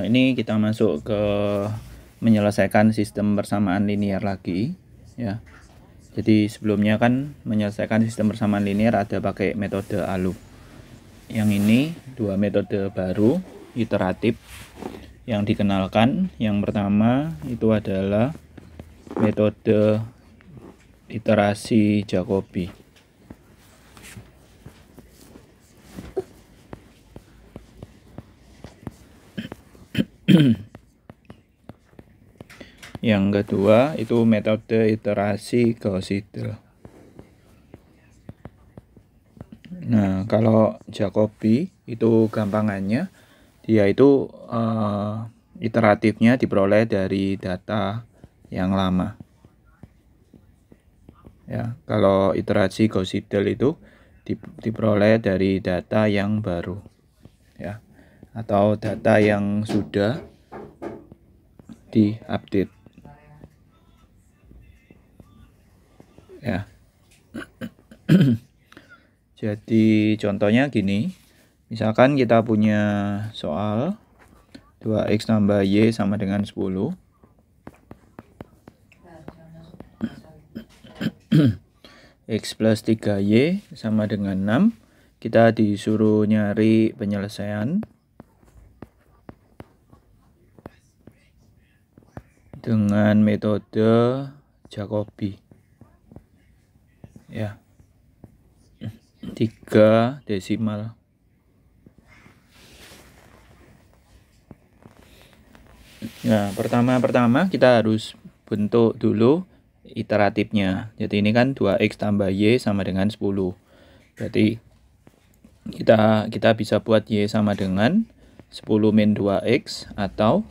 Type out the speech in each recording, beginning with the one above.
Ini kita masuk ke menyelesaikan sistem persamaan linear lagi ya. Jadi sebelumnya kan menyelesaikan sistem persamaan linear ada pakai metode ALU. Yang ini dua metode baru iteratif yang dikenalkan. Yang pertama itu adalah metode iterasi Jacobi. Yang kedua itu metode iterasi Gauss-Seidel. Nah, kalau Jacobi itu gampangannya dia itu iteratifnya diperoleh dari data yang lama. Ya, kalau iterasi Gauss-Seidel itu diperoleh dari data yang baru. Ya, atau data yang sudah diupdate. Ya. Jadi contohnya gini, misalkan kita punya soal 2x tambah y sama dengan 10. X plus 3y sama dengan 6. Kita disuruh nyari penyelesaian dengan metode Jacobi. Ya. 3 desimal. Nah, pertama kita harus bentuk dulu iteratifnya. Jadi ini kan 2x tambah y sama dengan 10. Berarti kita bisa buat y sama dengan 10 min 2x atau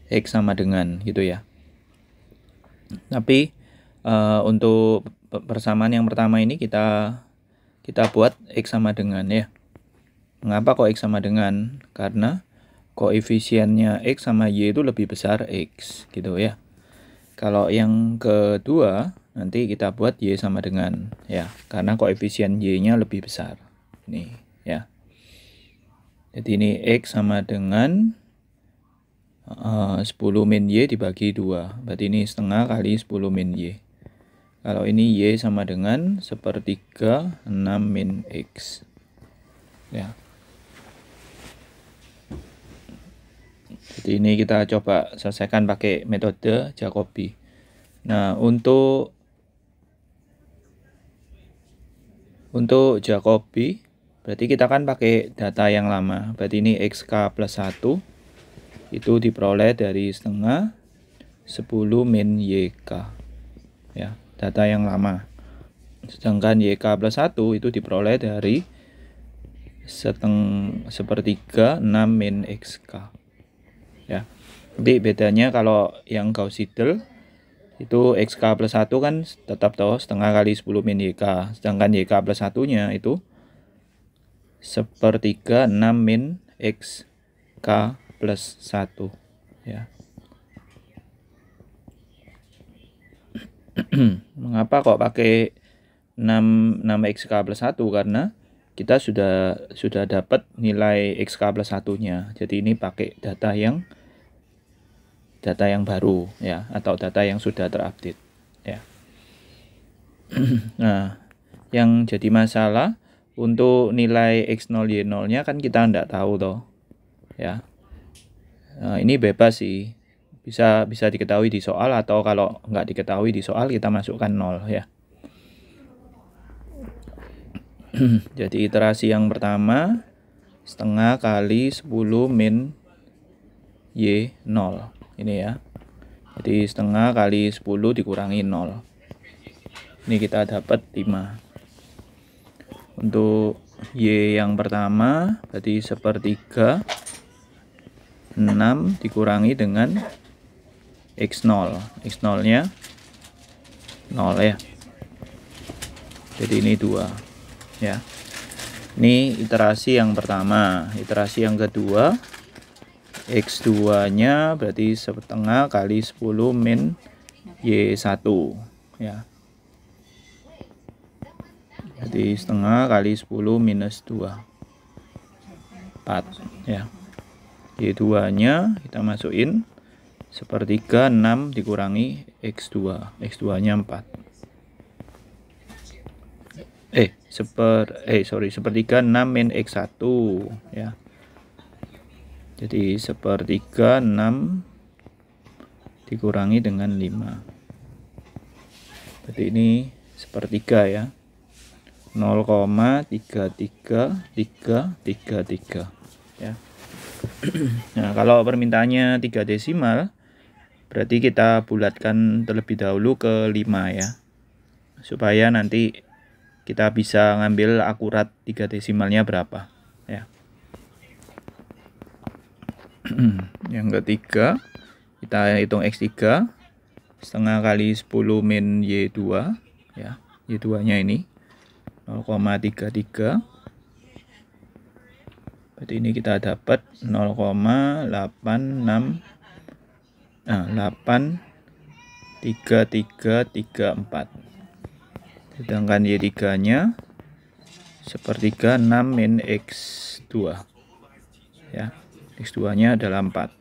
x sama dengan gitu ya. Tapi untuk persamaan yang pertama ini kita buat x sama dengan ya. Mengapa kok x sama dengan? Karena koefisiennya x sama y itu lebih besar x gitu ya. Kalau yang kedua nanti kita buat y sama dengan ya, karena koefisien y-nya lebih besar. Nih ya. Jadi ini x sama dengan 10 min y dibagi 2. Berarti ini setengah kali 10 min y. Kalau ini y sama dengan 1/3 6 min x. Ya. Jadi ini kita coba selesaikan pakai metode Jacobi. Nah, untuk Jacobi berarti kita kan pakai data yang lama. Berarti ini xk plus 1 itu diperoleh dari setengah 10 min yk. Ya, data yang lama. Sedangkan yk plus 1 itu diperoleh dari 1/3 6 min xk. Ya. Jadi bedanya kalau yang Gauss-Seidel itu xk plus 1 kan tetap toh setengah kali 10 min yk. Sedangkan yk plus 1-nya itu 1/3 6 min xk plus 1 ya. Mengapa kok pakai 6 xk plus 1? Karena kita sudah dapat nilai xk plus 1-nya. Jadi ini pakai data yang baru ya, atau data yang sudah terupdate ya. Nah, yang jadi masalah untuk nilai x0 y0-nya kan kita tidak tahu toh. Ya. Nah, ini bebas sih. Bisa diketahui di soal, atau kalau nggak diketahui di soal kita masukkan 0 ya. Jadi iterasi yang pertama setengah kali 10 min y0 ini ya. Jadi setengah kali 10 dikurangi 0. Ini kita dapat 5. Untuk y yang pertama berarti 1/3 6 dikurangi dengan x0. X0-nya 0 ya. Jadi ini 2 ya. Ini iterasi yang pertama. Iterasi yang kedua x2-nya berarti setengah kali 10 min y1 ya. Jadi setengah kali 10 minus 2. ya. Y2 nya kita masukin sepertiga 6 dikurangi X2. X2 nya 4. Sepertiga 6 min X1 ya. Jadi sepertiga 6 dikurangi dengan 5. Berarti ini sepertiga ya. 0,33333 ya. Nah, kalau permintaannya 3 desimal, berarti kita bulatkan terlebih dahulu ke 5 ya. Supaya nanti kita bisa ngambil akurat 3 desimalnya berapa ya. Yang ketiga, kita hitung X3 setengah kali 10 min Y2 ya. Y2 nya ini 0,33. Berarti ini kita dapat 0,83334. Sedangkan Y3 nya sepertiga 6 min X2 ya. X2 nya adalah 4.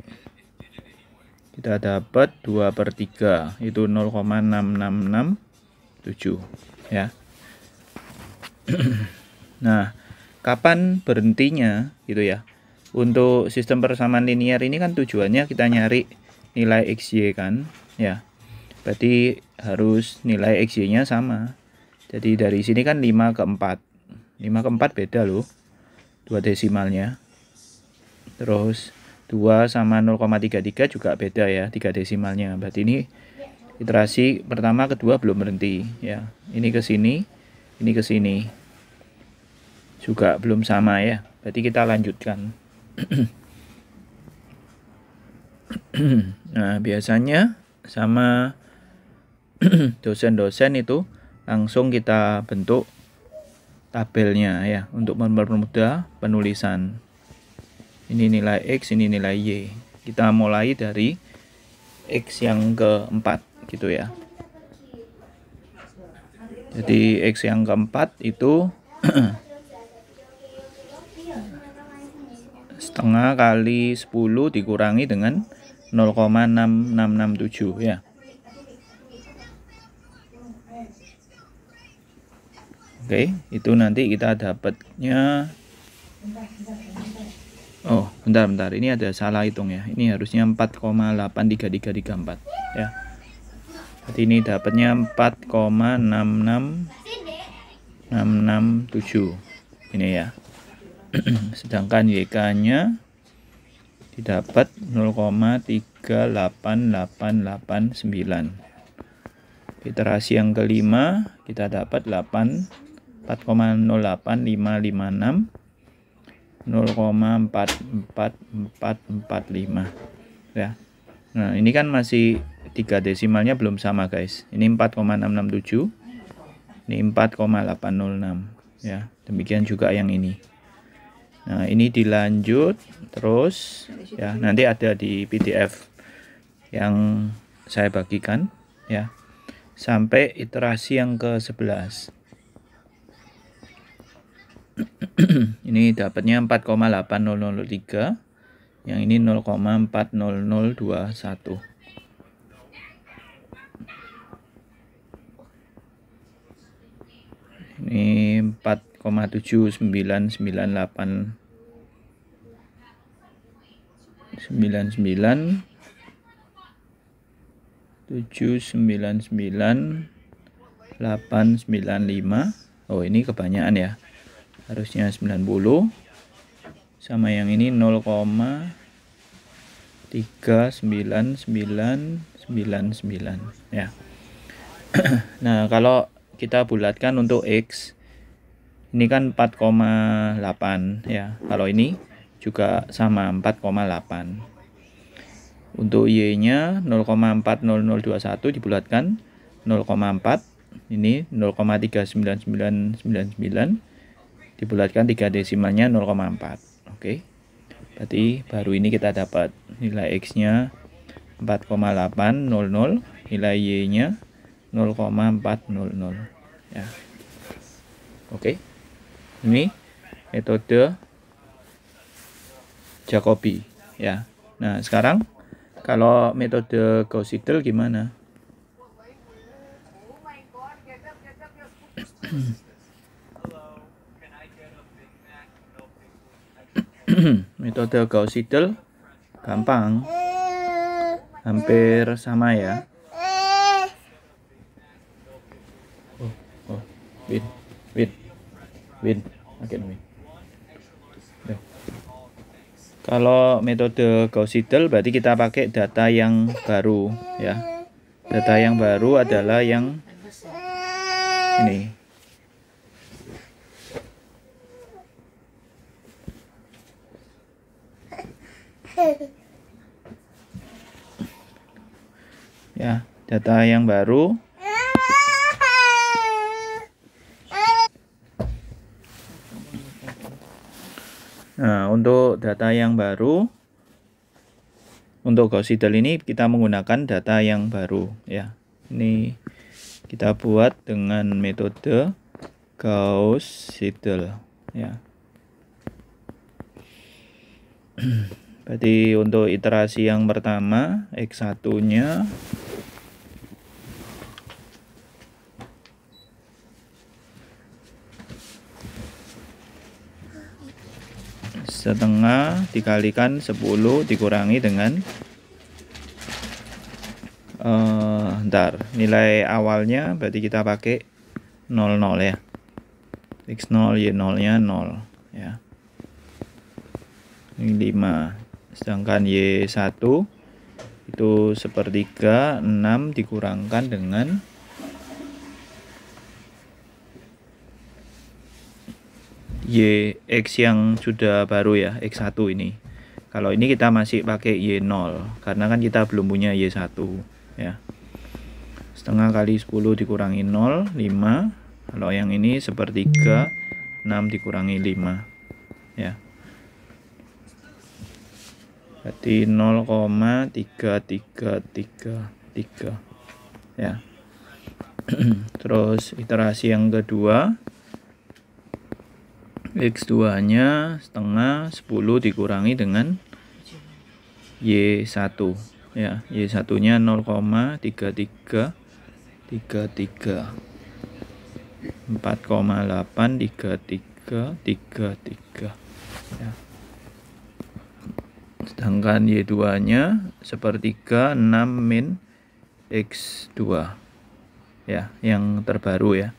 Kita dapat 2/3, itu 0,6667 ya. Nah, kapan berhentinya gitu ya. Untuk sistem persamaan linear ini kan tujuannya kita nyari nilai XY kan ya. Berarti harus nilai XY nya sama. Jadi dari sini kan 5 ke 4. 5 ke 4 beda loh, 2 desimalnya. Terus 2 sama 0,33 juga beda ya, 3 desimalnya. Berarti ini iterasi pertama kedua belum berhenti ya. Ini ke sini, ini ke sini. Juga belum sama ya. Berarti kita lanjutkan. Nah, biasanya sama dosen-dosen itu langsung kita bentuk tabelnya ya untuk mempermudah penulisan. Ini nilai X, ini nilai Y. Kita mulai dari X yang keempat gitu ya. Jadi X yang keempat itu setengah kali 10 dikurangi dengan 0,6667 ya. Oke, itu nanti kita dapatnya. Oh, bentar. Ini ada salah hitung ya. Ini harusnya 4,83334 ya. Berarti ini dapatnya 4,66667. Ini ya. Sedangkan YK-nya didapat 0,38889. Iterasi yang kelima kita dapat 4,08556 0,44445 ya. Nah, ini kan masih 3 desimalnya belum sama guys. Ini 4,667, ini 4,806 ya. Demikian juga yang ini. Nah, ini dilanjut terus ya. Nanti ada di PDF yang saya bagikan ya. Sampai iterasi yang ke-11. Ini dapatnya 4,8003. Yang ini 0,40021. Ini 4,799899 799,895. Oh, ini kebanyakan ya. Harusnya 90. Sama yang ini 0,39999 ya. Nah, kalau kita bulatkan untuk X ini kan 4,8 ya. Kalau ini juga sama 4,8. Untuk Y-nya 0,40021 dibulatkan 0,4. Ini 0,39999 dibulatkan 3 desimalnya 0,4. Oke. Berarti baru ini kita dapat nilai X-nya 4,800, nilai Y-nya 0,400 ya. Oke. Ini metode Jacobi ya. Nah, sekarang kalau metode Gauss-Seidel gimana? Metode Gauss-Seidel gampang, hampir sama ya. Win, win. Kalau metode Gauss-Seidel berarti kita pakai data yang baru ya. Data yang baru adalah yang ini. Ya, data yang baru. Nah, untuk data yang baru, untuk Gauss-Seidel ini kita menggunakan data yang baru ya. Ini kita buat dengan metode Gauss-Seidel ya. Berarti untuk iterasi yang pertama X1-nya setengah dikalikan 10 dikurangi dengan nilai awalnya berarti kita pakai 00 ya. X0 Y0 nya 0 ya. Ini 5. Sedangkan Y1 itu sepertiga 6 dikurangkan dengan X yang sudah baru ya, X1 ini. Kalau ini kita masih pakai Y0 karena kan kita belum punya Y1 ya. Setengah kali 10 dikurangi 0 5. Kalau yang ini sepertiga 6 dikurangi 5 ya. Berarti 0,3333 ya. Terus iterasi yang kedua X2 nya setengah 10 dikurangi dengan Y1 ya. Y1 nya 0,3333 4,833 ya. Sedangkan Y2 nya sepertiga 6 min X2 ya, yang terbaru ya.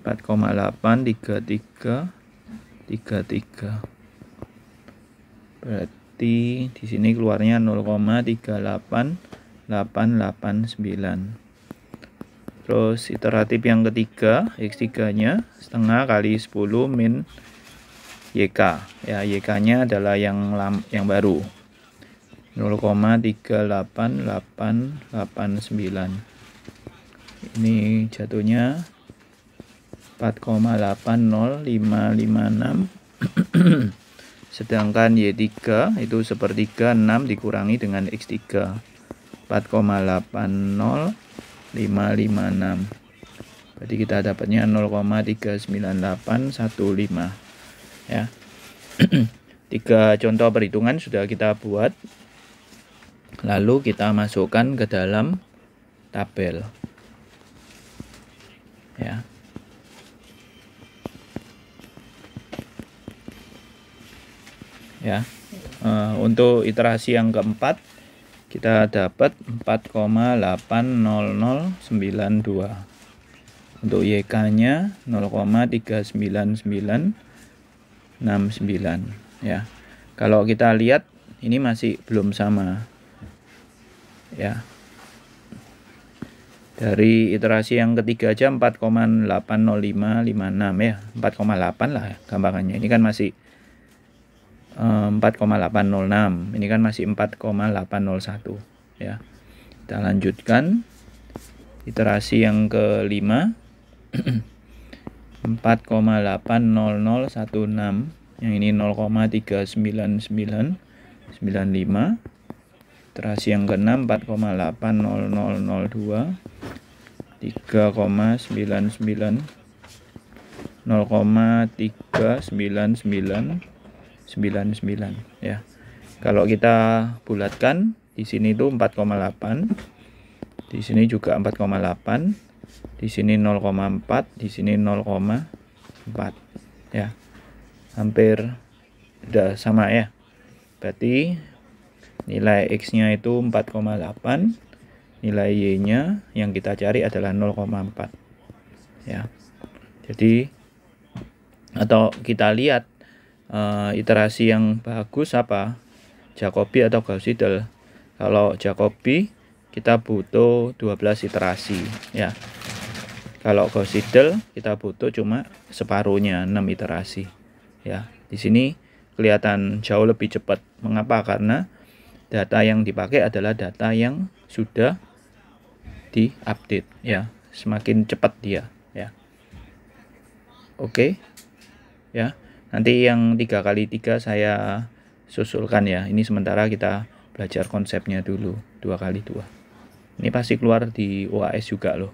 4,83333. Berarti di sini keluarnya 0,38889. Terus iteratif yang ketiga X3 nya setengah kali 10 min YK ya. YK nya adalah yang baru 0,38889. Ini jatuhnya 4,80556. Sedangkan Y3 itu sepertiga 6 dikurangi dengan X3 4,80556. Berarti kita dapatnya 0,39815 ya. 3 contoh perhitungan sudah kita buat. Lalu kita masukkan ke dalam tabel ya. Ya. Untuk iterasi yang keempat kita dapat 4,80092. Untuk YK nya 0,39969 ya. Kalau kita lihat ini masih belum sama ya. Dari iterasi yang ketiga aja 4,80556 ya. 4,8 lah ya, gambarannya. Ini kan masih 4,806. Ini kan masih 4,801 ya. Kita lanjutkan iterasi yang kelima 4,80016. Yang ini 0,39995. Iterasi yang keenam 4,80002 3,99 0,399 ya. Kalau kita bulatkan di sini itu 4,8. Di sini juga 4,8. Di sini 0,4, di sini 0,4 ya. Hampir udah sama ya. Berarti nilai X-nya itu 4,8, nilai Y-nya yang kita cari adalah 0,4 ya. Jadi atau kita lihat iterasi yang bagus apa, Jacobi atau Gauss-Seidel. Kalau Jacobi kita butuh 12 iterasi ya. Kalau Gauss-Seidel kita butuh cuma separuhnya, 6 iterasi ya. Di sini kelihatan jauh lebih cepat. Mengapa? Karena data yang dipakai adalah data yang sudah diupdate ya. Semakin cepat dia ya. Oke. Ya. Nanti yang 3x3 saya susulkan ya. Ini sementara kita belajar konsepnya dulu, 2x2. Ini pasti keluar di UAS juga loh.